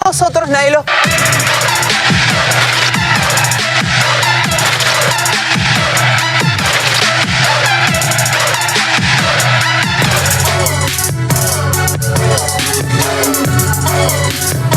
nosotros nadie los...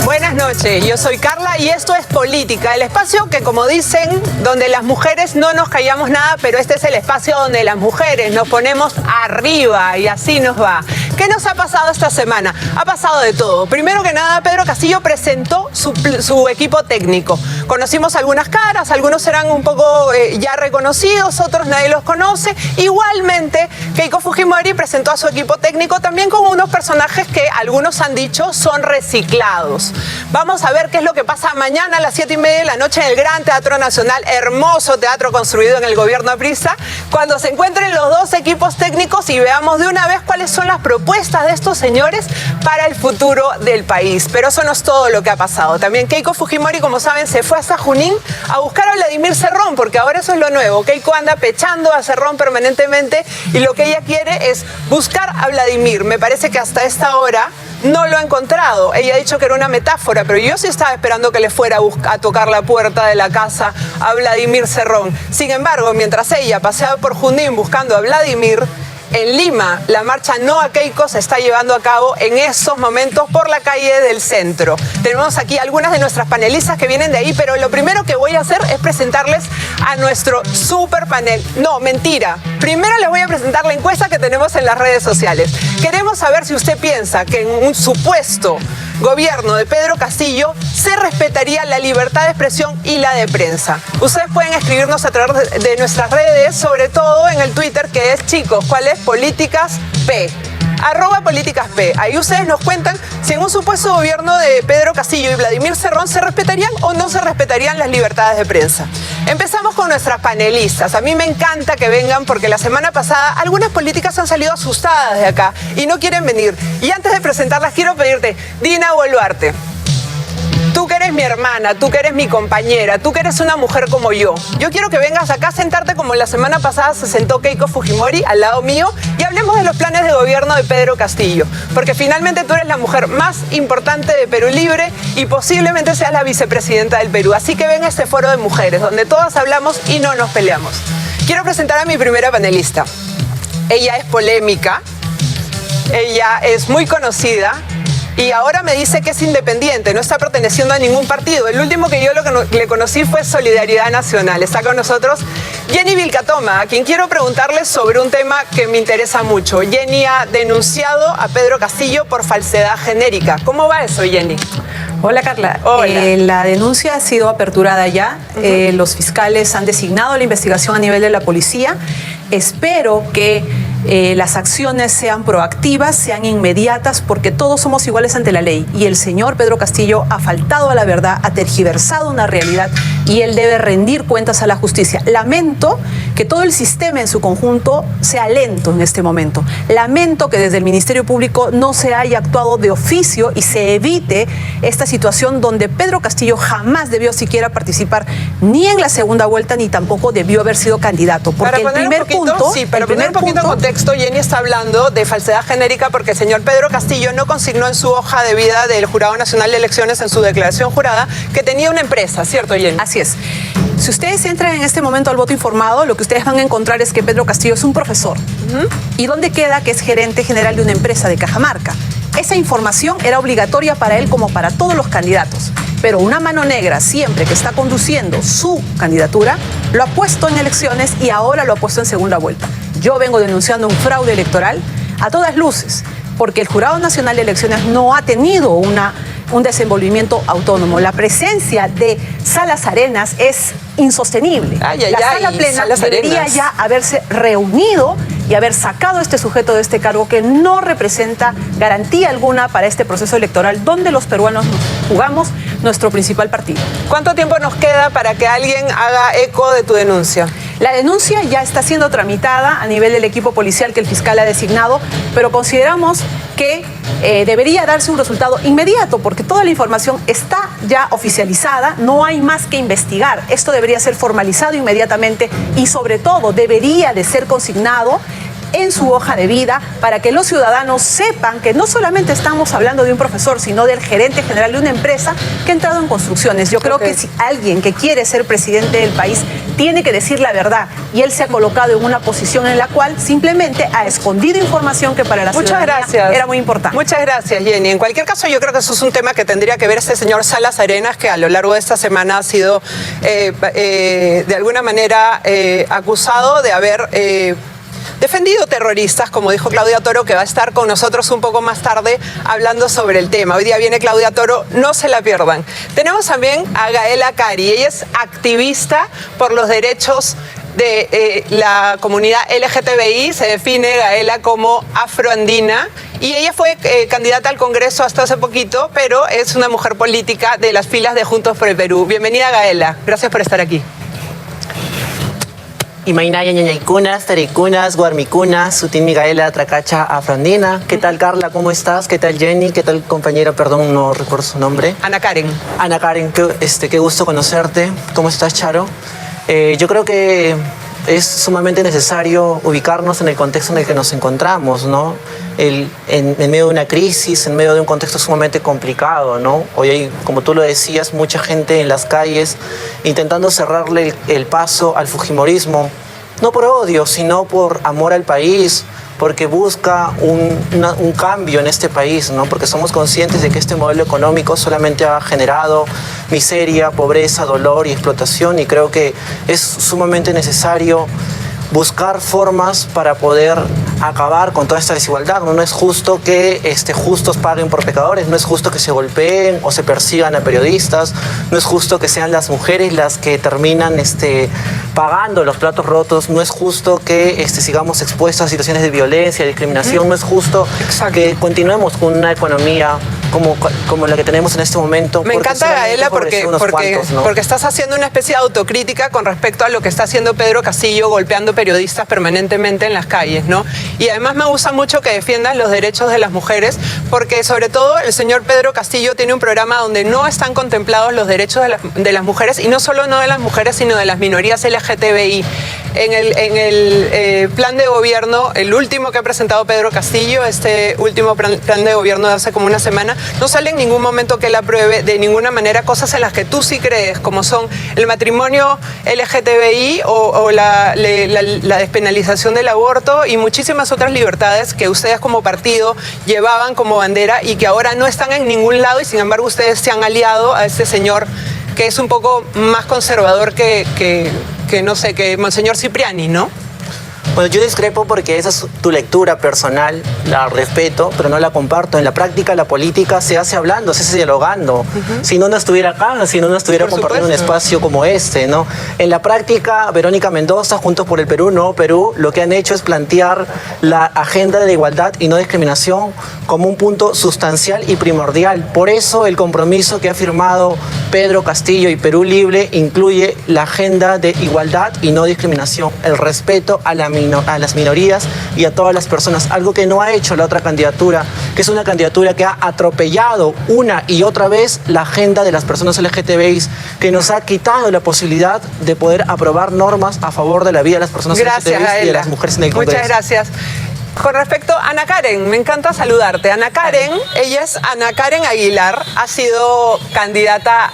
Buenas noches, yo soy Carla y esto es Política, el espacio que, como dicen, donde las mujeres no nos callamos nada, pero este es el espacio donde las mujeres nos ponemos arriba y así nos va. ¿Qué nos ha pasado esta semana? Ha pasado de todo. Primero que nada, Pedro Castillo presentó su equipo técnico. Conocimos algunas caras, algunos eran un poco ya reconocidos, otros nadie los conoce. Igualmente, Keiko Fujimori presentó a su equipo técnico también con unos personajes que algunos han dicho son reciclados. Vamos a ver qué es lo que pasa mañana a las 7:30 de la noche en el Gran Teatro Nacional, hermoso teatro construido en el gobierno aprista, cuando se encuentren los dos equipos técnicos y veamos de una vez cuáles son las propuestas de estos señores para el futuro del país. Pero eso no es todo lo que ha pasado. También Keiko Fujimori, como saben, se fue hasta Junín a buscar a Vladimir Cerrón, porque ahora eso es lo nuevo. Keiko anda pechando a Cerrón permanentemente y lo que ella quiere es buscar a Vladimir. Me parece que hasta esta hora no lo ha encontrado. Ella ha dicho que era una metáfora, pero yo sí estaba esperando que le fuera a tocar la puerta de la casa a Vladimir Cerrón. Sin embargo, mientras ella paseaba por Junín buscando a Vladimir, en Lima, la marcha No a Keiko se está llevando a cabo en esos momentos por la calle del centro. Tenemos aquí algunas de nuestras panelistas que vienen de ahí, pero lo primero que voy a hacer es presentarles a nuestro super panel. No, mentira. Primero les voy a presentar la encuesta que tenemos en las redes sociales. Queremos saber si usted piensa que en un supuesto gobierno de Pedro Castillo se respetaría la libertad de expresión y la de prensa. Ustedes pueden escribirnos a través de nuestras redes, sobre todo en el Twitter, que es, chicos, ¿cuál es? Políticas P. @Políticas P. Ahí ustedes nos cuentan si en un supuesto gobierno de Pedro Castillo y Vladimir Cerrón se respetarían o no se respetarían las libertades de prensa. Empezamos con nuestras panelistas. A mí me encanta que vengan porque la semana pasada algunas políticas han salido asustadas de acá y no quieren venir. Y antes de presentarlas quiero pedirte, Dina Boluarte, tú que eres mi hermana, tú que eres mi compañera, tú que eres una mujer como yo quiero que vengas acá a sentarte como la semana pasada se sentó Keiko Fujimori al lado mío y hablemos de los planes de gobierno de Pedro Castillo, porque finalmente tú eres la mujer más importante de Perú Libre y posiblemente seas la vicepresidenta del Perú, así que ven a este foro de mujeres donde todas hablamos y no nos peleamos. Quiero presentar a mi primera panelista. Ella es polémica, ella es muy conocida y ahora me dice que es independiente, no está perteneciendo a ningún partido. El último que yo le conocí fue Solidaridad Nacional. Está con nosotros Jenny Vilcatoma, a quien quiero preguntarle sobre un tema que me interesa mucho. Jenny ha denunciado a Pedro Castillo por falsedad genérica. ¿Cómo va eso, Jenny? Hola, Carla. Hola. La denuncia ha sido aperturada ya. Los fiscales han designado la investigación a nivel de la policía. Espero que las acciones sean proactivas, sean inmediatas, porque todos somos iguales ante la ley. Y el señor Pedro Castillo ha faltado a la verdad, ha tergiversado una realidad y él debe rendir cuentas a la justicia. Lamento que todo el sistema en su conjunto sea lento en este momento. Lamento que desde el Ministerio Público no se haya actuado de oficio y se evite esta situación donde Pedro Castillo jamás debió siquiera participar ni en la segunda vuelta ni tampoco debió haber sido candidato. Porque el primer punto... Sí, para poner un poquito en contexto, Jenny está hablando de falsedad genérica porque el señor Pedro Castillo no consignó en su hoja de vida del Jurado Nacional de Elecciones, en su declaración jurada, que tenía una empresa, ¿cierto, Jenny? Así es. Si ustedes entran en este momento al voto informado, lo que ustedes van a encontrar es que Pedro Castillo es un profesor. ¿Y dónde queda que es gerente general de una empresa de Cajamarca? Esa información era obligatoria para él como para todos los candidatos. Pero una mano negra, siempre que está conduciendo su candidatura, lo ha puesto en elecciones y ahora lo ha puesto en segunda vuelta. Yo vengo denunciando un fraude electoral a todas luces, porque el Jurado Nacional de Elecciones no ha tenido un desenvolvimiento autónomo. La presencia de Salas Arenas es insostenible. La sala plena debería ya haberse reunido y haber sacado a este sujeto de este cargo que no representa garantía alguna para este proceso electoral donde los peruanos jugamos nuestro principal partido. ¿Cuánto tiempo nos queda para que alguien haga eco de tu denuncia? La denuncia ya está siendo tramitada a nivel del equipo policial que el fiscal ha designado, pero consideramos que debería darse un resultado inmediato porque toda la información está ya oficializada, no hay más que investigar. Esto debería ser formalizado inmediatamente y sobre todo debería de ser consignado en su hoja de vida para que los ciudadanos sepan que no solamente estamos hablando de un profesor, sino del gerente general de una empresa que ha entrado en construcciones. Yo creo que si alguien que quiere ser presidente del país tiene que decir la verdad, y él se ha colocado en una posición en la cual simplemente ha escondido información que para la ciudadanía era muy importante. Muchas gracias, Jenny. En cualquier caso, yo creo que eso es un tema que tendría que ver este señor Salas Arenas, que a lo largo de esta semana ha sido de alguna manera acusado de haber defendido terroristas, como dijo Claudia Toro, que va a estar con nosotros un poco más tarde hablando sobre el tema. Hoy día viene Claudia Toro, no se la pierdan. Tenemos también a Gaela Cari. Ella es activista por los derechos de la comunidad LGTBI. Se define Gaela como afroandina y ella fue candidata al Congreso hasta hace poquito, pero es una mujer política de las filas de Juntos por el Perú. Bienvenida, Gaela. Gracias por estar aquí. Imainaya ñañaykunas, tarikunas, guarmicunas, sutin Migaela, tracacha, afrandina. ¿Qué tal, Carla? ¿Cómo estás? ¿Qué tal, Jenny? ¿Qué tal, compañera? Perdón, no recuerdo su nombre. Ana Karen. Ana Karen, qué gusto conocerte. ¿Cómo estás, Charo? Yo creo que es sumamente necesario ubicarnos en el contexto en el que nos encontramos, ¿no? En medio de una crisis, en medio de un contexto sumamente complicado, ¿no? Hoy hay, como tú lo decías, mucha gente en las calles intentando cerrarle el paso al fujimorismo, no por odio, sino por amor al país, porque busca un cambio en este país, ¿no? Porque somos conscientes de que este modelo económico solamente ha generado miseria, pobreza, dolor y explotación, y creo que es sumamente necesario buscar formas para poder acabar con toda esta desigualdad. No es justo que justos paguen por pecadores, no es justo que se golpeen o se persigan a periodistas, no es justo que sean las mujeres las que terminan pagando los platos rotos, no es justo que sigamos expuestos a situaciones de violencia, de discriminación, no es justo que continuemos con una economía como la que tenemos en este momento. Me encanta, Gaela, porque estás haciendo una especie de autocrítica con respecto a lo que está haciendo Pedro Castillo, golpeando periodistas permanentemente en las calles, ¿no? Y además me gusta mucho que defiendan los derechos de las mujeres, porque sobre todo el señor Pedro Castillo tiene un programa donde no están contemplados los derechos de las mujeres, y no solo no de las mujeres, sino de las minorías LGTBI. En el plan de gobierno, el último que ha presentado Pedro Castillo, este último plan de gobierno de hace como una semana, no sale en ningún momento que él apruebe de ninguna manera cosas en las que tú sí crees, como son el matrimonio LGTBI o la despenalización del aborto y muchísimas otras libertades que ustedes como partido llevaban como bandera y que ahora no están en ningún lado, y sin embargo ustedes se han aliado a este señor que es un poco más conservador que no sé, que Monseñor Cipriani, ¿no? Bueno, yo discrepo porque esa es tu lectura personal, la respeto, pero no la comparto. En la práctica, la política se hace hablando, se hace dialogando. Si no estuviera acá, si no estuviera compartiendo un espacio como este, ¿no? En la práctica, Verónica Mendoza, Juntos por el Perú, Nuevo Perú, lo que han hecho es plantear la agenda de la igualdad y no discriminación como un punto sustancial y primordial. Por eso el compromiso que ha firmado Pedro Castillo y Perú Libre incluye la agenda de igualdad y no discriminación, el respeto a las minorías y a todas las personas, algo que no ha hecho la otra candidatura, que es una candidatura que ha atropellado una y otra vez la agenda de las personas LGTBI, que nos ha quitado la posibilidad de poder aprobar normas a favor de la vida de las personas LGTBI y de las mujeres en el Congreso. Muchas gracias. Con respecto a Ana Karen, me encanta saludarte. Ana Karen, ella es Ana Karen Aguilar, ha sido candidata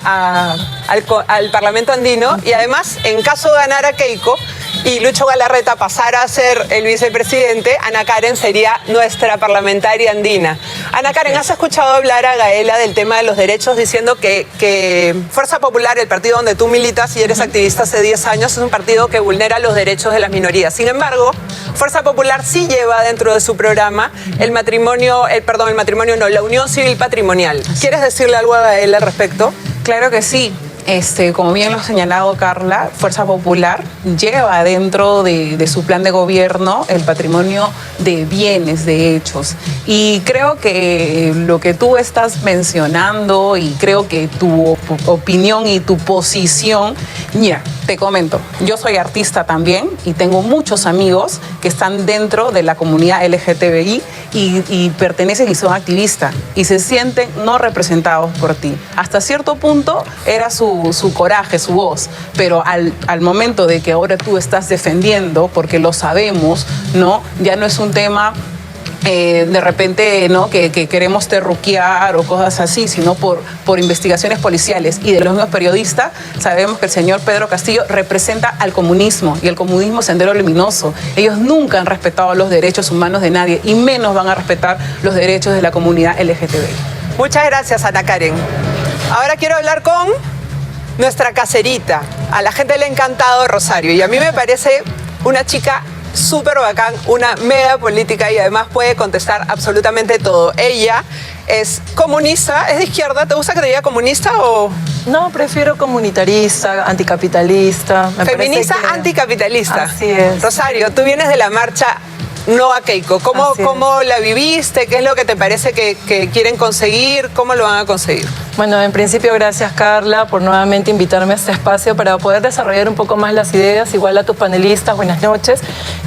al Parlamento andino, y además, en caso de ganar a Keiko y Lucho Galarreta pasara a ser el vicepresidente, Ana Karen sería nuestra parlamentaria andina. Ana Karen, ¿has escuchado hablar a Gaela del tema de los derechos, diciendo que Fuerza Popular, el partido donde tú militas y eres activista hace 10 años, es un partido que vulnera los derechos de las minorías? Sin embargo, Fuerza Popular sí lleva dentro de su programa la unión civil patrimonial. ¿Quieres decirle algo a Gaela al respecto? Claro que sí. Como bien lo ha señalado Carla, Fuerza Popular lleva dentro de su plan de gobierno el patrimonio de bienes, de hechos. Y creo que lo que tú estás mencionando, y creo que tu opinión y tu posición, Te comento, yo soy artista también y tengo muchos amigos que están dentro de la comunidad LGTBI y pertenecen y son activistas y se sienten no representados por ti. Hasta cierto punto era su coraje, su voz, pero al momento de que ahora tú estás defendiendo, porque lo sabemos, ¿no? Ya no es un tema de repente, ¿no? que queremos terruquear o cosas así, sino por investigaciones policiales y de los mismos periodistas, sabemos que el señor Pedro Castillo representa al comunismo y el comunismo sendero luminoso. Ellos nunca han respetado los derechos humanos de nadie y menos van a respetar los derechos de la comunidad LGTBI. Muchas gracias, Ana Karen. Ahora quiero hablar con nuestra caserita. A la gente le ha encantado Rosario y a mí me parece una chica súper bacán, una mega política y además puede contestar absolutamente todo. Ella es comunista, es de izquierda. ¿Te gusta que te diga comunista o...? No, prefiero comunitarista, anticapitalista. Feminista, anticapitalista. Así es. Rosario, tú vienes de la marcha No a Keiko. ¿Cómo la viviste? ¿Qué es lo que te parece que quieren conseguir? ¿Cómo lo van a conseguir? Bueno, en principio, gracias, Carla, por nuevamente invitarme a este espacio para poder desarrollar un poco más las ideas, igual a tus panelistas, buenas noches,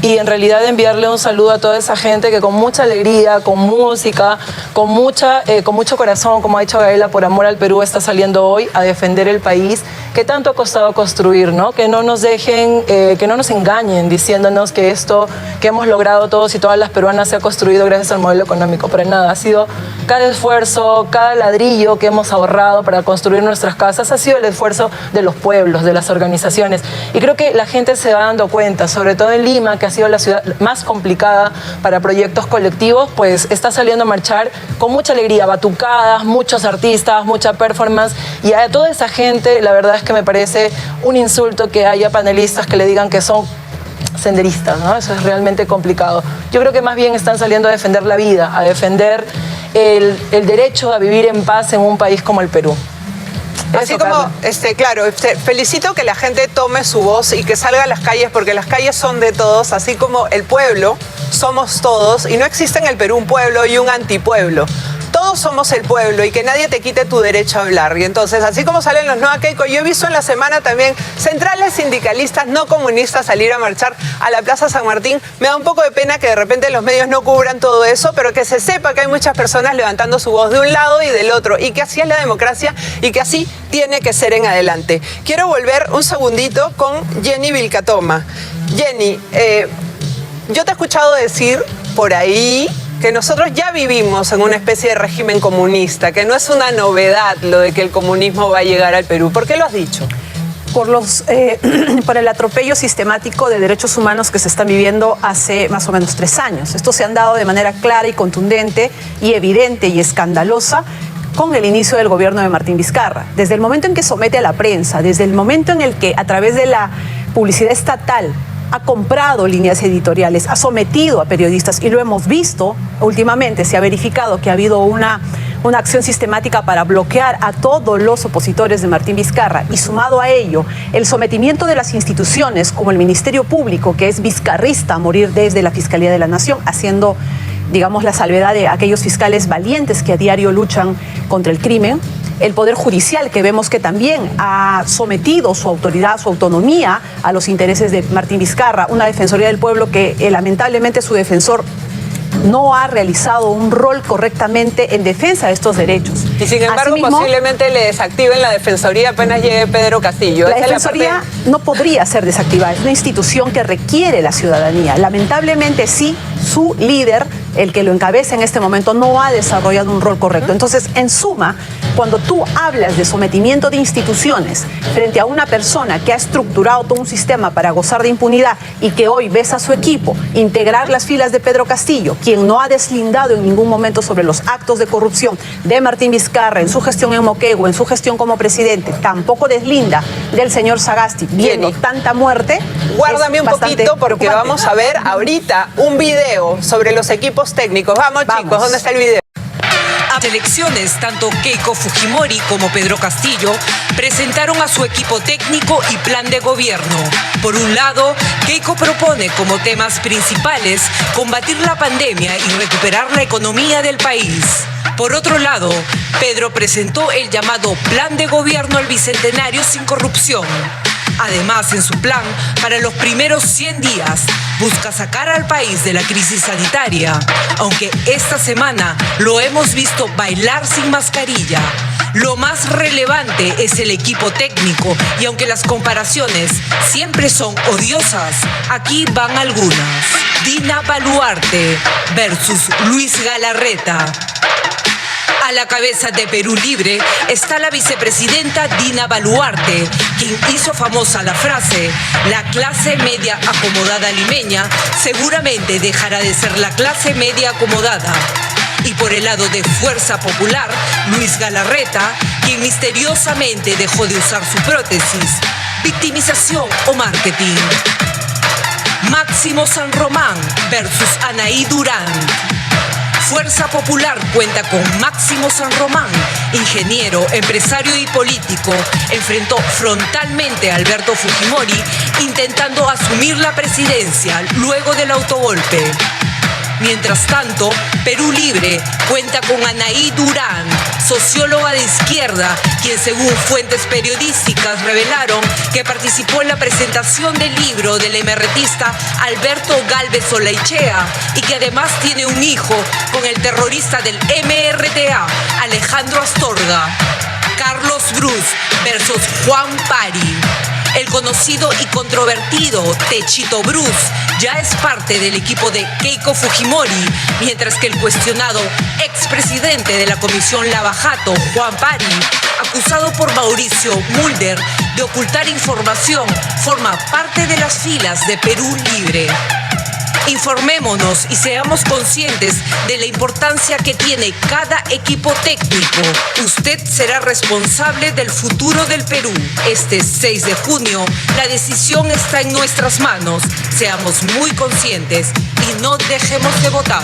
y en realidad enviarle un saludo a toda esa gente que con mucha alegría, con música, con mucho corazón, como ha dicho Gaela, por amor al Perú, está saliendo hoy a defender el país que tanto ha costado construir, ¿no? Que no nos dejen, que no nos engañen diciéndonos que esto que hemos logrado todos y todas las peruanas se ha construido gracias al modelo económico. Para nada, ha sido cada esfuerzo, cada ladrillo que hemos ahorrado para construir nuestras casas, ha sido el esfuerzo de los pueblos, de las organizaciones. Y creo que la gente se va dando cuenta, sobre todo en Lima, que ha sido la ciudad más complicada para proyectos colectivos, pues está saliendo a marchar con mucha alegría, batucadas, muchos artistas, mucha performance, y a toda esa gente, la verdad es que me parece un insulto que haya panelistas que le digan que son senderistas, ¿no? Eso es realmente complicado. Yo creo que más bien están saliendo a defender la vida, a defender el derecho a vivir en paz en un país como el Perú. Así Eso, como, Carla. claro, felicito que la gente tome su voz y que salga a las calles, porque las calles son de todos, así como el pueblo somos todos, y no existe en el Perú un pueblo y un antipueblo. Todos somos el pueblo y que nadie te quite tu derecho a hablar. Y entonces, así como salen los No a Keiko, yo he visto en la semana también centrales sindicalistas no comunistas salir a marchar a la Plaza San Martín. Me da un poco de pena que de repente los medios no cubran todo eso, pero que se sepa que hay muchas personas levantando su voz de un lado y del otro, y que así es la democracia y que así tiene que ser en adelante. Quiero volver un segundito con Jenny Vilcatoma. Jenny, yo te he escuchado decir por ahí que nosotros ya vivimos en una especie de régimen comunista, que no es una novedad lo de que el comunismo va a llegar al Perú. ¿Por qué lo has dicho? Por el atropello sistemático de derechos humanos que se están viviendo hace más o menos 3 años. Estos se han dado de manera clara y contundente y evidente y escandalosa con el inicio del gobierno de Martín Vizcarra. Desde el momento en que somete a la prensa, desde el momento en el que a través de la publicidad estatal ha comprado líneas editoriales, ha sometido a periodistas, y lo hemos visto últimamente, se ha verificado que ha habido una acción sistemática para bloquear a todos los opositores de Martín Vizcarra, y sumado a ello el sometimiento de las instituciones como el Ministerio Público, que es vizcarrista a morir, desde la Fiscalía de la Nación, haciendo, digamos, la salvedad de aquellos fiscales valientes que a diario luchan contra el crimen. El Poder Judicial, que vemos que también ha sometido su autoridad, su autonomía a los intereses de Martín Vizcarra, una Defensoría del Pueblo que lamentablemente su defensor no ha realizado un rol correctamente en defensa de estos derechos. Y sin embargo, Asimismo, posiblemente le desactiven la Defensoría apenas llegue Pedro Castillo. la Defensoría no podría ser desactivada, es una institución que requiere la ciudadanía. Lamentablemente sí, su líder, el que lo encabeza en este momento, no ha desarrollado un rol correcto. Entonces, en suma, cuando tú hablas de sometimiento de instituciones frente a una persona que ha estructurado todo un sistema para gozar de impunidad, y que hoy ves a su equipo integrar las filas de Pedro Castillo, quien no ha deslindado en ningún momento sobre los actos de corrupción de Martín Vizcarra en su gestión en Moquegua, en su gestión como presidente, tampoco deslinda del señor Sagasti, viendo tanta muerte. Guárdame un poquito, porque vamos a ver ahorita un video sobre los equipos técnicos. Vamos. Chicos, ¿dónde está el video? A elecciones, tanto Keiko Fujimori como Pedro Castillo presentaron a su equipo técnico y plan de gobierno. Por un lado, Keiko propone como temas principales combatir la pandemia y recuperar la economía del país. Por otro lado, Pedro presentó el llamado Plan de Gobierno al Bicentenario sin corrupción. Además, en su plan, para los primeros 100 días, busca sacar al país de la crisis sanitaria, aunque esta semana lo hemos visto bailar sin mascarilla. Lo más relevante es el equipo técnico y aunque las comparaciones siempre son odiosas, aquí van algunas. Dina Boluarte versus Luis Galarreta. A la cabeza de Perú Libre está la vicepresidenta Dina Boluarte, quien hizo famosa la frase: la clase media acomodada limeña seguramente dejará de ser la clase media acomodada. Y por el lado de Fuerza Popular, Luis Galarreta, quien misteriosamente dejó de usar su prótesis. Victimización o marketing. Máximo San Román versus Anaí Durán. Fuerza Popular cuenta con Máximo San Román, ingeniero, empresario y político. Enfrentó frontalmente a Alberto Fujimori intentando asumir la presidencia luego del autogolpe. Mientras tanto, Perú Libre cuenta con Anaí Durán, socióloga de izquierda, quien según fuentes periodísticas revelaron que participó en la presentación del libro del emeretista Alberto Gálvez Olaichea y que además tiene un hijo con el terrorista del MRTA, Alejandro Astorga. Carlos Bruce versus Juan Pari. El conocido y controvertido Techito Bruce ya es parte del equipo de Keiko Fujimori, mientras que el cuestionado expresidente de la Comisión Lavajato, Juan Pari, acusado por Mauricio Mulder de ocultar información, forma parte de las filas de Perú Libre. Informémonos y seamos conscientes de la importancia que tiene cada equipo técnico. Usted será responsable del futuro del Perú. Este 6 de junio, la decisión está en nuestras manos. Seamos muy conscientes y no dejemos de votar.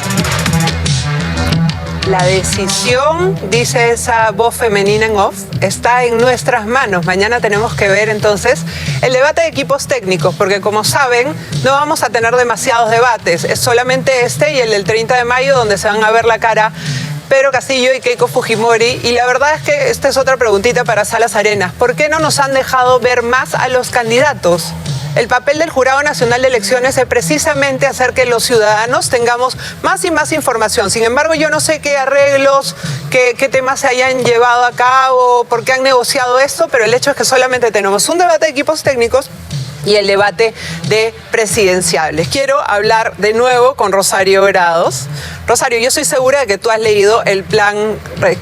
La decisión, dice esa voz femenina en off, está en nuestras manos. Mañana tenemos que ver entonces el debate de equipos técnicos, porque como saben, no vamos a tener demasiados debates. Es solamente este y el del 30 de mayo donde se van a ver la cara Pedro Castillo y Keiko Fujimori. Y la verdad es que esta es otra preguntita para Salas Arenas. ¿Por qué no nos han dejado ver más a los candidatos? El papel del Jurado Nacional de Elecciones es precisamente hacer que los ciudadanos tengamos más y más información. Sin embargo, yo no sé qué arreglos, qué temas se hayan llevado a cabo, por qué han negociado esto, pero el hecho es que solamente tenemos un debate de equipos técnicos y el debate de presidenciables. Quiero hablar de nuevo con Rosario Grados. Rosario, yo estoy segura de que tú has leído el plan,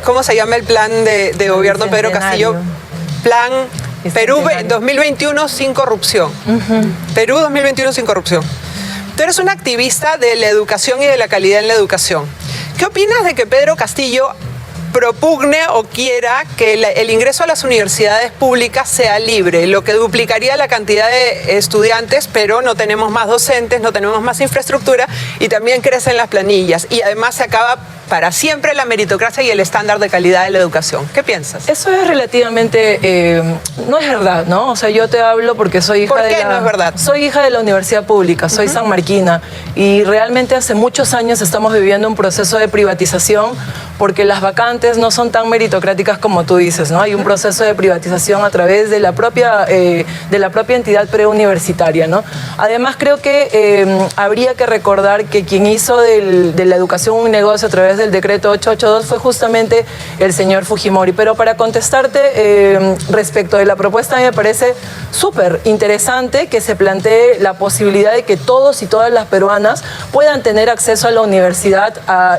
¿cómo se llama el plan de gobierno Pedro Castillo? Plan Perú 2021 sin corrupción. Perú 2021 sin corrupción. Tú eres una activista de la educación y de la calidad en la educación. ¿Qué opinas de que Pedro Castillo propugne o quiera que el ingreso a las universidades públicas sea libre, lo que duplicaría la cantidad de estudiantes, pero no tenemos más docentes, no tenemos más infraestructura y también crecen las planillas y además se acaba para siempre la meritocracia y el estándar de calidad de la educación? ¿Qué piensas? Eso es relativamente, no es verdad, ¿no? O sea, yo te hablo porque soy hija ¿Por qué no es verdad? Soy hija de la universidad pública, soy sanmarquina y realmente hace muchos años estamos viviendo un proceso de privatización porque las vacantes no son tan meritocráticas como tú dices, ¿no? Hay un proceso de privatización a través de la propia entidad preuniversitaria, ¿no? Además, creo que habría que recordar que quien hizo de la educación un negocio a través del decreto 882 fue justamente el señor Fujimori. Pero para contestarte respecto de la propuesta, me parece súper interesante que se plantee la posibilidad de que todos y todas las peruanas puedan tener acceso a la universidad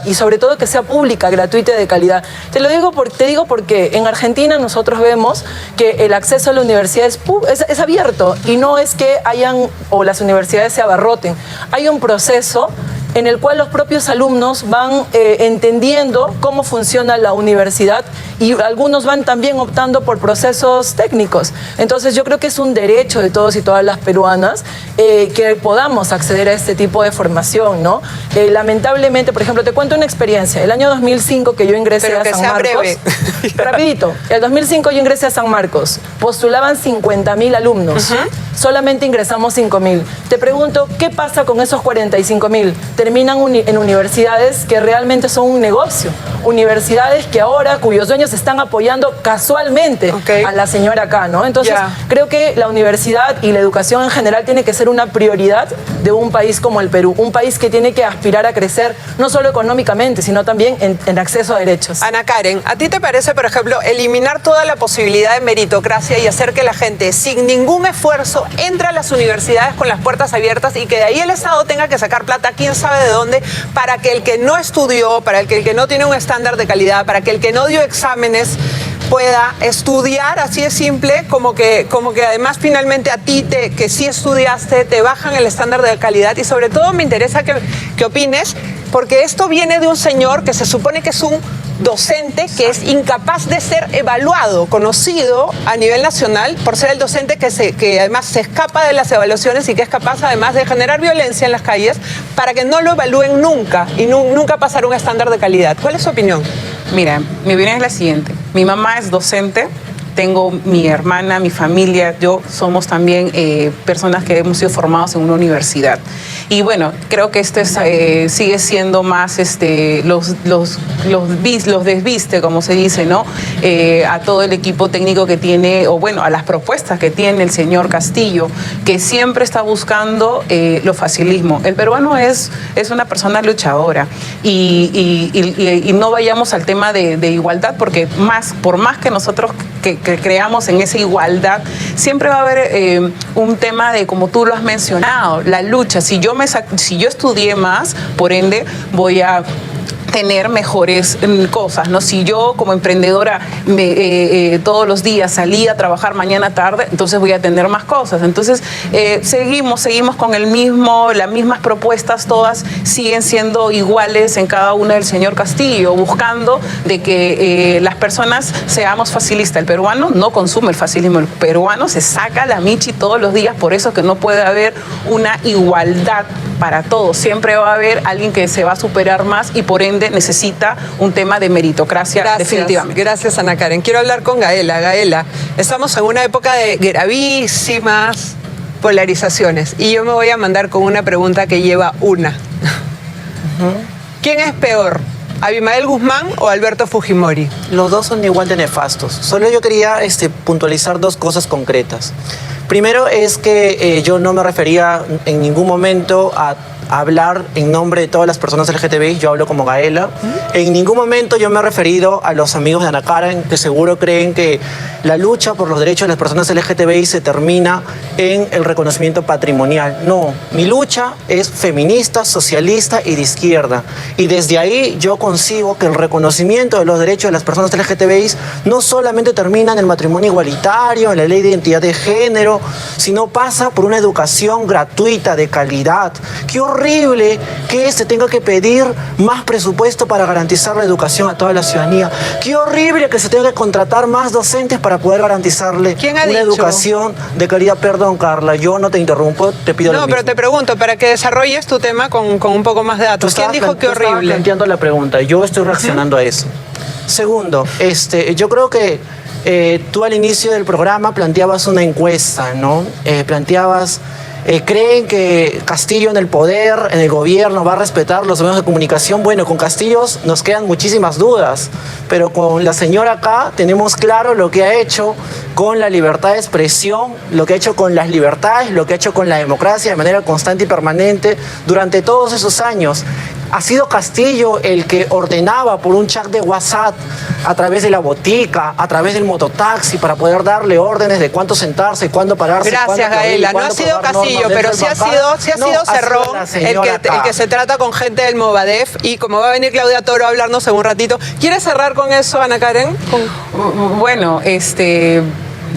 y sobre todo que sea pública, gratuita y de calidad. Te digo porque en Argentina nosotros vemos que el acceso a la universidad es abierto y no es que las universidades se abarroten. Hay un proceso en el cual los propios alumnos van entendiendo cómo funciona la universidad y algunos van también optando por procesos técnicos. Entonces yo creo que es un derecho de todos y todas las peruanas que podamos acceder a este tipo de formación, ¿no? Lamentablemente, por ejemplo, te cuento una experiencia. El año 2005 que yo ingresé a San Marcos, rapidito, el 2005 yo ingresé a San Marcos, postulaban 50.000 alumnos, solamente ingresamos 5.000. Te pregunto, ¿qué pasa con esos 45.000? Terminan en universidades que realmente son un negocio. universidades que ahora, cuyos dueños están apoyando casualmente a la señora acá, ¿no? Entonces, creo que la universidad y la educación en general tiene que ser una prioridad de un país como el Perú, un país que tiene que aspirar a crecer no solo económicamente, sino también en acceso a derechos. Ana Karen, ¿a ti te parece, por ejemplo, eliminar toda la posibilidad de meritocracia y hacer que la gente sin ningún esfuerzo entre a las universidades con las puertas abiertas y que de ahí el Estado tenga que sacar plata, quién sabe de dónde, para que el que no estudió, para que el que no tiene un estándar de calidad, para que el que no dio exámenes pueda estudiar, así de simple, como que además finalmente a ti, que sí estudiaste, te bajan el estándar de calidad? Y sobre todo me interesa que opines, porque esto viene de un señor que se supone que es un docente que es incapaz de ser evaluado, conocido a nivel nacional por ser el docente que además se escapa de las evaluaciones y que es capaz además de generar violencia en las calles para que no lo evalúen nunca y nunca pasar un estándar de calidad. ¿Cuál es su opinión? Mira, mi opinión es la siguiente. Mi mamá es docente. Tengo mi hermana, mi familia, yo somos también personas que hemos sido formados en una universidad. Y bueno, creo que esto sigue siendo más los desviste, como se dice, ¿no? A todo el equipo técnico que tiene, o bueno, a las propuestas que tiene el señor Castillo, que siempre está buscando lo facilismo. El peruano es una persona luchadora y no vayamos al tema de igualdad, porque por más que nosotros que creamos en esa igualdad, siempre va a haber un tema de, como tú lo has mencionado, la lucha. Si yo estudié más, por ende voy a tener mejores cosas, ¿no? Si yo como emprendedora todos los días salí a trabajar mañana tarde, entonces voy a tener más cosas. Entonces seguimos con las mismas propuestas, todas siguen siendo iguales en cada una del señor Castillo, buscando de que las personas seamos facilistas. El peruano no consume el facilismo, el peruano se saca la michi todos los días, por eso que no puede haber una igualdad para todos. Siempre va a haber alguien que se va a superar más y por ende necesita un tema de meritocracia. Definitivamente. Gracias, Ana Karen. Quiero hablar con Gaela. Gaela, estamos en una época de gravísimas polarizaciones y yo me voy a mandar con una pregunta que lleva una. ¿Quién es peor? ¿Abimael Guzmán o Alberto Fujimori? Los dos son igual de nefastos. Solo yo quería puntualizar dos cosas concretas. Primero es que yo no me refería en ningún momento a hablar en nombre de todas las personas LGTBI, yo hablo como Gaela. En ningún momento yo me he referido a los amigos de Ana Karen, que seguro creen que la lucha por los derechos de las personas LGTBI se termina en el reconocimiento patrimonial. No, mi lucha es feminista, socialista y de izquierda. Y desde ahí yo concibo que el reconocimiento de los derechos de las personas LGTBI no solamente termina en el matrimonio igualitario, en la ley de identidad de género, sino pasa por una educación gratuita, de calidad. ¡Qué horrible que se tenga que pedir más presupuesto para garantizar la educación a toda la ciudadanía! ¡Qué horrible que se tenga que contratar más docentes para poder garantizarle una educación de calidad! Perdón, Carla, yo no te interrumpo, te pido lo mismo. No, pero te pregunto, para que desarrolles tu tema con un poco más de datos. ¿Quién dijo que horrible? Estaba planteando la pregunta, yo estoy reaccionando a eso. Segundo, yo creo que tú al inicio del programa planteabas una encuesta, ¿no? ¿Creen que Castillo en el poder, en el gobierno, va a respetar los medios de comunicación? Bueno, con Castillo nos quedan muchísimas dudas, pero con la señora acá tenemos claro lo que ha hecho con la libertad de expresión, lo que ha hecho con las libertades, lo que ha hecho con la democracia de manera constante y permanente durante todos esos años. Ha sido Castillo el que ordenaba por un chat de WhatsApp a través de la botica, a través del mototaxi, para poder darle órdenes de cuándo sentarse, cuándo pararse. Gracias, Gaela. No ha sido Castillo, pero sí ha sido Cerrón el que se trata con gente del Movadef. Y como va a venir Claudia Toro a hablarnos en un ratito, ¿quieres cerrar con eso, Ana Karen? Bueno,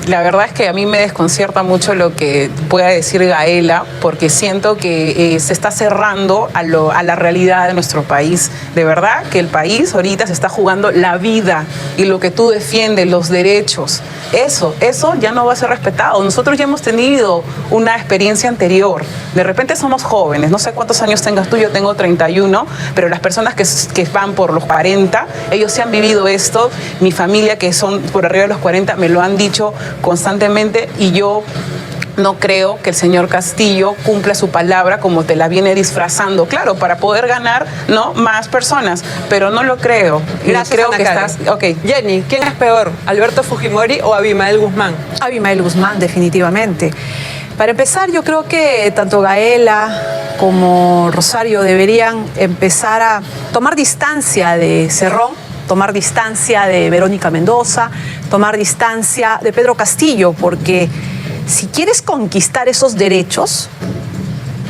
la verdad es que a mí me desconcierta mucho lo que pueda decir Gaela, porque siento que se está cerrando a la realidad de nuestro país. De verdad que el país ahorita se está jugando la vida y lo que tú defiendes, los derechos. Eso ya no va a ser respetado. Nosotros ya hemos tenido una experiencia anterior. De repente somos jóvenes, no sé cuántos años tengas tú, yo tengo 31, pero las personas que van por los 40, ellos sí han vivido esto. Mi familia, que son por arriba de los 40, me lo han dicho constantemente y yo No creo que el señor Castillo cumpla su palabra como te la viene disfrazando, claro, para poder ganar, ¿no?, más personas, pero no lo creo. Gracias, creo Ana que Karen. estás... Okay. Jenny, ¿quién es peor, Alberto Fujimori o Abimael Guzmán? Abimael Guzmán, definitivamente. Para empezar, yo creo que tanto Gaela como Rosario deberían empezar a tomar distancia de Cerrón, tomar distancia de Verónica Mendoza, tomar distancia de Pedro Castillo, porque si quieres conquistar esos derechos,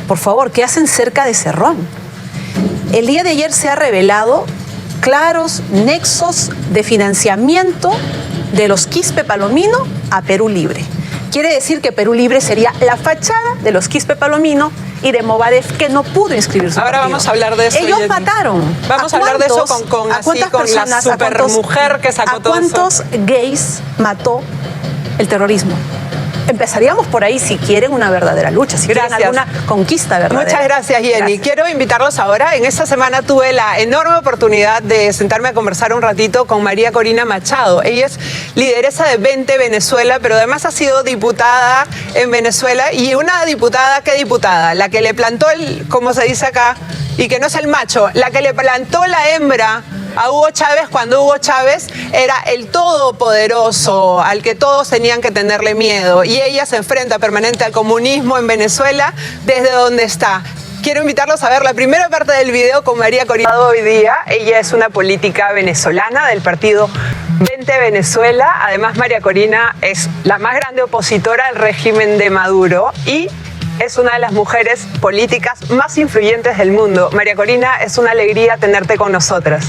por favor, ¿qué hacen cerca de Cerrón? El día de ayer se ha revelado claros nexos de financiamiento de los Quispe Palomino a Perú Libre. Quiere decir que Perú Libre sería la fachada de los Quispe Palomino y de Movadef, que no pudo inscribir su Ahora partido. vamos a hablar de eso. Ellos Jenny. mataron. Vamos a hablar de eso con ¿a cuántas con la personas, supermujer que sacó todo eso. ¿A cuántos gays mató el terrorismo? Empezaríamos por ahí si quieren una verdadera lucha, si quieren Gracias. alguna conquista verdadera. Muchas gracias, Jenny. Gracias. Quiero invitarlos ahora. En esta semana tuve la enorme oportunidad de sentarme a conversar un ratito con María Corina Machado. Ella es lideresa de 20 Venezuela, pero además ha sido diputada en Venezuela. Y una diputada, ¿qué diputada? La que le plantó como se dice acá, y que no es el macho, la que le plantó la hembra a Hugo Chávez cuando Hugo Chávez era el todopoderoso, al que todos tenían que tenerle miedo. Y ella se enfrenta permanente al comunismo en Venezuela desde donde está. Quiero invitarlos a ver la primera parte del video con María Corina. Hoy día, ella es una política venezolana del partido 20 Venezuela. Además, María Corina es la más grande opositora al régimen de Maduro y es una de las mujeres políticas más influyentes del mundo. María Corina, es una alegría tenerte con nosotras.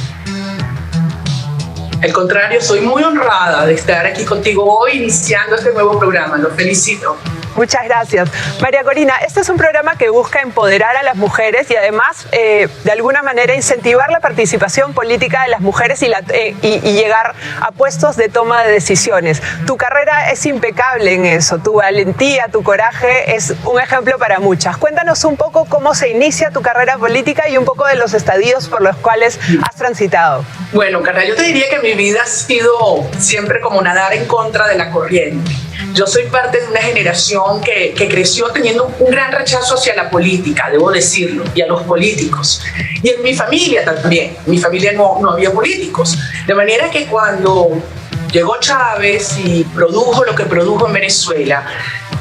Al contrario, soy muy honrada de estar aquí contigo hoy iniciando este nuevo programa. Los felicito. Muchas gracias. María Corina, este es un programa que busca empoderar a las mujeres y además, de alguna manera, incentivar la participación política de las mujeres y llegar a puestos de toma de decisiones. Tu carrera es impecable en eso. Tu valentía, tu coraje es un ejemplo para muchas. Cuéntanos un poco cómo se inicia tu carrera política y un poco de los estadios por los cuales has transitado. Bueno, Carla, yo te diría que mi vida ha sido siempre como nadar en contra de la corriente. Yo soy parte de una generación que creció teniendo un gran rechazo hacia la política, debo decirlo, y a los políticos. Y en mi familia también. En mi familia no había políticos. De manera que cuando llegó Chávez y produjo lo que produjo en Venezuela,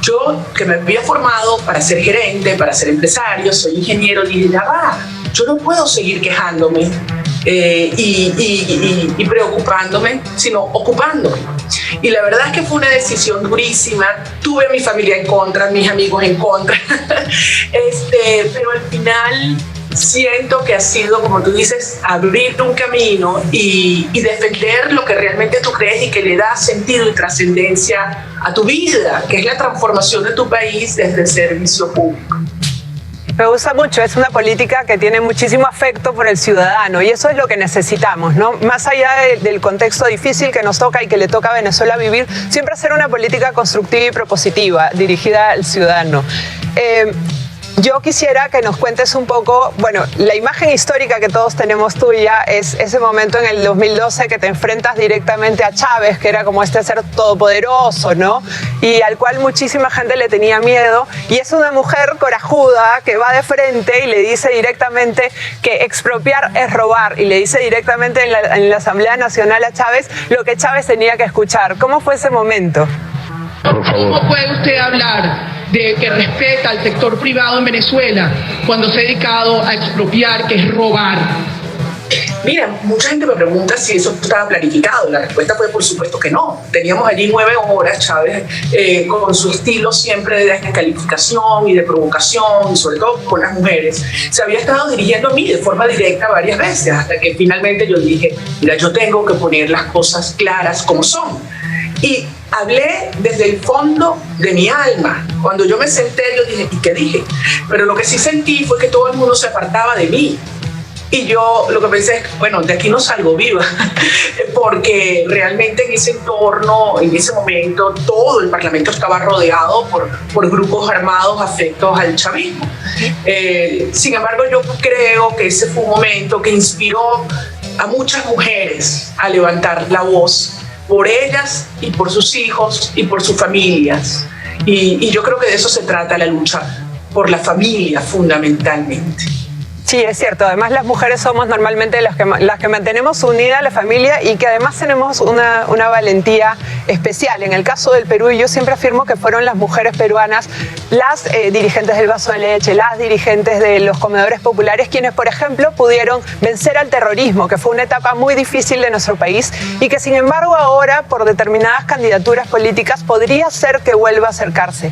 yo, que me había formado para ser gerente, para ser empresario, soy ingeniero, dije, ya va, yo no puedo seguir quejándome y preocupándome, sino ocupándome. Y la verdad es que fue una decisión durísima. Tuve a mi familia en contra, mis amigos en contra, pero al final siento que ha sido, como tú dices, abrir un camino y defender lo que realmente tú crees y que le da sentido y trascendencia a tu vida, que es la transformación de tu país desde el servicio público. Me gusta mucho, es una política que tiene muchísimo afecto por el ciudadano y eso es lo que necesitamos, ¿no? Más allá del contexto difícil que nos toca y que le toca a Venezuela vivir, siempre hacer una política constructiva y propositiva, dirigida al ciudadano. Yo quisiera que nos cuentes un poco, bueno, la imagen histórica que todos tenemos tuya es ese momento en el 2012 que te enfrentas directamente a Chávez, que era como este ser todopoderoso, ¿no? Y al cual muchísima gente le tenía miedo. Y es una mujer corajuda que va de frente y le dice directamente que expropiar es robar. Y le dice directamente en la Asamblea Nacional a Chávez lo que Chávez tenía que escuchar. ¿Cómo fue ese momento? ¿Cómo puede usted hablar de que respeta al sector privado en Venezuela cuando se ha dedicado a expropiar, que es robar? Mira, mucha gente me pregunta si eso estaba planificado. La respuesta fue por supuesto que no. Teníamos allí 9 horas, Chávez, con su estilo siempre de descalificación y de provocación, y sobre todo con las mujeres. Se había estado dirigiendo a mí de forma directa varias veces, hasta que finalmente yo dije, mira, yo tengo que poner las cosas claras como son. Y hablé desde el fondo de mi alma. Cuando yo me senté, yo dije, ¿y qué dije? Pero lo que sí sentí fue que todo el mundo se apartaba de mí. Y yo lo que pensé es, bueno, de aquí no salgo viva, porque realmente en ese entorno, en ese momento, todo el Parlamento estaba rodeado por grupos armados afectos al chavismo. Sin embargo, yo creo que ese fue un momento que inspiró a muchas mujeres a levantar la voz por ellas y por sus hijos y por sus familias. Y yo creo que de eso se trata la lucha por la familia, fundamentalmente. Sí, es cierto. Además, las mujeres somos normalmente las que mantenemos unida a la familia y que además tenemos una valentía especial. En el caso del Perú, yo siempre afirmo que fueron las mujeres peruanas las dirigentes del vaso de leche, las dirigentes de los comedores populares, quienes, por ejemplo, pudieron vencer al terrorismo, que fue una etapa muy difícil de nuestro país y que, sin embargo, ahora, por determinadas candidaturas políticas, podría ser que vuelva a acercarse.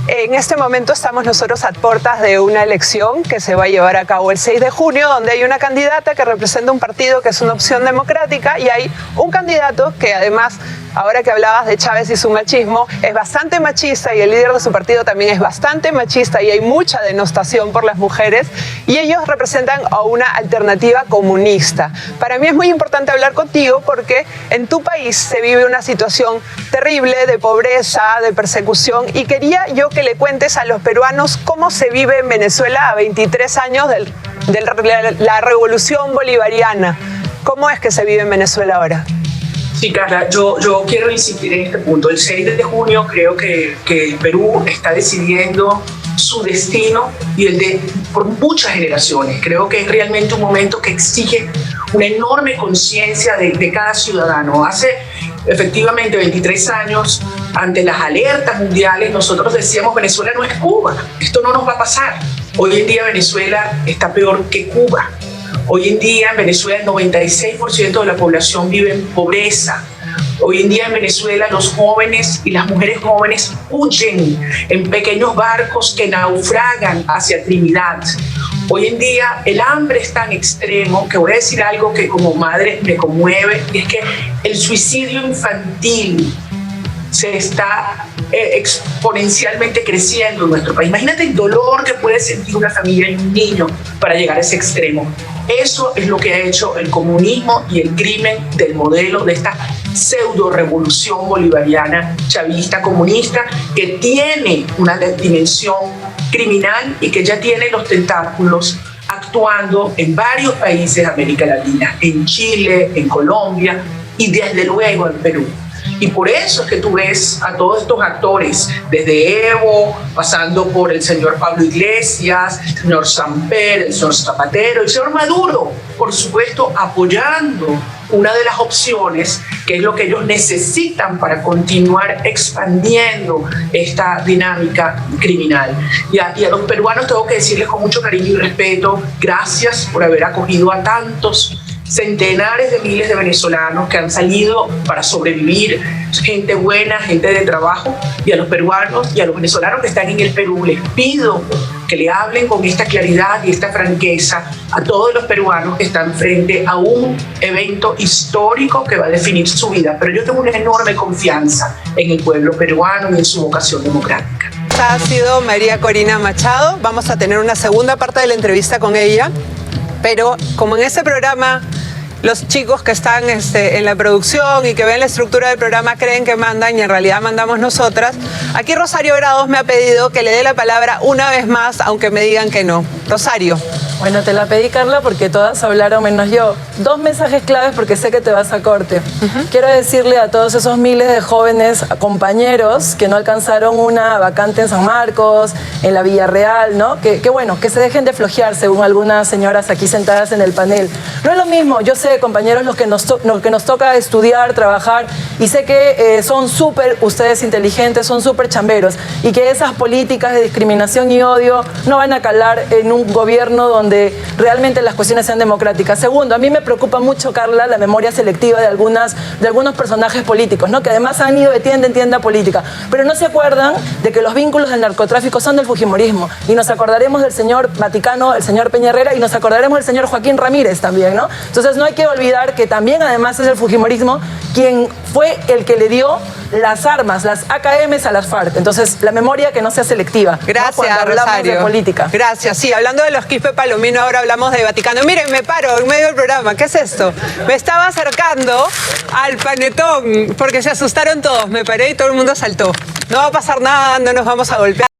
En este momento estamos nosotros a puertas de una elección que se va a llevar a cabo el 6 de junio, donde hay una candidata que representa un partido que es una opción democrática y hay un candidato que además, ahora que hablabas de Chávez y su machismo, es bastante machista y el líder de su partido también es bastante machista y hay mucha denostación por las mujeres y ellos representan a una alternativa comunista. Para mí es muy importante hablar contigo porque en tu país se vive una situación terrible de pobreza, de persecución y quería yo que le cuentes a los peruanos cómo se vive en Venezuela a 23 años de la revolución bolivariana. ¿Cómo es que se vive en Venezuela ahora? Sí, Carla, yo quiero insistir en este punto. El 6 de junio creo que el Perú está decidiendo su destino y el de por muchas generaciones. Creo que es realmente un momento que exige una enorme conciencia de cada ciudadano. Hace efectivamente 23 años, ante las alertas mundiales, nosotros decíamos Venezuela no es Cuba, esto no nos va a pasar. Hoy en día Venezuela está peor que Cuba. Hoy en día en Venezuela el 96% de la población vive en pobreza. Hoy en día en Venezuela los jóvenes y las mujeres jóvenes huyen en pequeños barcos que naufragan hacia Trinidad. Hoy en día el hambre es tan extremo que voy a decir algo que como madre me conmueve, y es que el suicidio infantil se está exponencialmente creciendo en nuestro país. Imagínate el dolor que puede sentir una familia y un niño para llegar a ese extremo. Eso es lo que ha hecho el comunismo y el crimen del modelo de esta pseudo-revolución bolivariana, chavista, comunista, que tiene una dimensión criminal y que ya tiene los tentáculos actuando en varios países de América Latina, en Chile, en Colombia y desde luego en Perú. Y por eso es que tú ves a todos estos actores, desde Evo, pasando por el señor Pablo Iglesias, el señor Samper, el señor Zapatero, el señor Maduro, por supuesto, apoyando una de las opciones, que es lo que ellos necesitan para continuar expandiendo esta dinámica criminal. Y a los peruanos tengo que decirles con mucho cariño y respeto, gracias por haber acogido a tantos centenares de miles de venezolanos que han salido para sobrevivir, gente buena, gente de trabajo, y a los peruanos y a los venezolanos que están en el Perú les pido que le hablen con esta claridad y esta franqueza a todos los peruanos que están frente a un evento histórico que va a definir su vida. Pero yo tengo una enorme confianza en el pueblo peruano y en su vocación democrática. Esta ha sido María Corina Machado. Vamos a tener una segunda parte de la entrevista con ella, pero como en este programa los chicos que están en la producción y que ven la estructura del programa creen que mandan y en realidad mandamos nosotras, aquí Rosario Grados me ha pedido que le dé la palabra una vez más, aunque me digan que no. Rosario. Bueno, te la pedí, Carla, porque todas hablaron menos yo. 2 mensajes claves porque sé que te vas a corte. Quiero decirle a todos esos miles de jóvenes compañeros que no alcanzaron una vacante en San Marcos, en la Villarreal, ¿no? Que bueno, que se dejen de flojear, según algunas señoras aquí sentadas en el panel. No es lo mismo, yo sé, compañeros, lo que nos toca estudiar, trabajar, y sé que son súper, ustedes inteligentes, son súper chamberos, y que esas políticas de discriminación y odio no van a calar en un gobierno donde realmente las cuestiones sean democráticas. Segundo, a mí me preocupa mucho, Carla, la memoria selectiva de algunos personajes políticos, ¿no? Que además han ido de tienda en tienda política, pero no se acuerdan de que los vínculos del narcotráfico son del fujimorismo, y nos acordaremos del señor Vaticano, el señor Peña Herrera, y nos acordaremos del señor Joaquín Ramírez también, ¿no? Entonces no hay que olvidar que también además es el fujimorismo quien fue el que le dio las armas, las AKMs a las FARC. Entonces, la memoria que no sea selectiva. Gracias, ¿no? Cuando hablamos Rosario. de política. Gracias. Sí, hablando de los Quispe Palomino, ahora hablamos de Vaticano. Miren, me paro en medio del programa. ¿Qué es esto? Me estaba acercando al panetón porque se asustaron todos. Me paré y todo el mundo saltó. No va a pasar nada, no nos vamos a golpear.